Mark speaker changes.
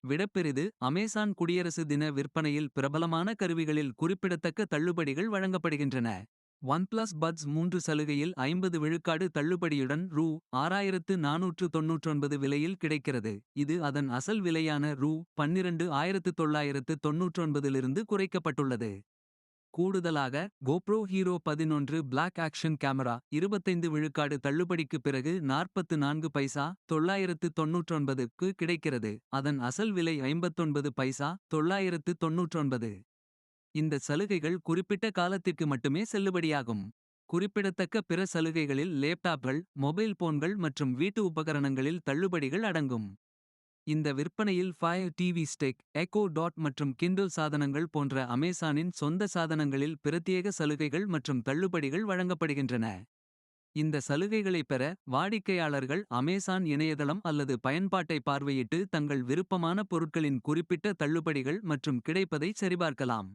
Speaker 1: விடப்பெரிது Amazon குடியரசு தின விற்பனையில் பிரபலமான கருவிகளில் குறிப்பிடத்தக்க தள்ளுபடிகள் வழங்கப்படுகின்றன. OnePlus Buds 3 சலுகையில் 50 விழுக்காடு தள்ளுபடியுடன் ரூ. 6499 விலையில் கிடைக்கிறது. இது அதன் அசல் விலையான ரூ. 12,999 குறைக்கப்பட்டுள்ளது. கூடுதலாக GoPro Hero 11 black action camera 25 விழுக்காடு தள்ளுபடிக்கு பிறகு 44 பைசா 999க்கு கிடைக்கிறது. அதன் அசல் விலை 59 பைசா 999. இந்த சலுகைகள் குறிப்பிட்ட காலத்திற்கு மட்டுமே செல்லுபடியாகும். குறிப்பிடத்தக்க பிற சலுகைகளில் லேப்டாப்கள், மொபைல் போன்கள் மற்றும் வீட்டு உபகரணங்களில் தள்ளுபடிகள் அடங்கும். இந்த விற்பனையில் Fire TV stick, Echo Dot மற்றும் Kindle சாதனங்கள் போன்ற அமேசானின் சொந்த சாதனங்களில் பிரத்யேக சலுகைகள் மற்றும் தள்ளுபடிகள் வழங்கப்படுகின்றன. இந்த சலுகைகளை பெற வாடிக்கையாளர்கள் அமேசான் இணையதளம் அல்லது பயன்பாட்டை பார்வையிட்டு தங்கள் விருப்பமான பொருட்களின் குறிப்பிட்ட தள்ளுபடிகள் மற்றும் கிடைப்பதை சரிபார்க்கலாம்.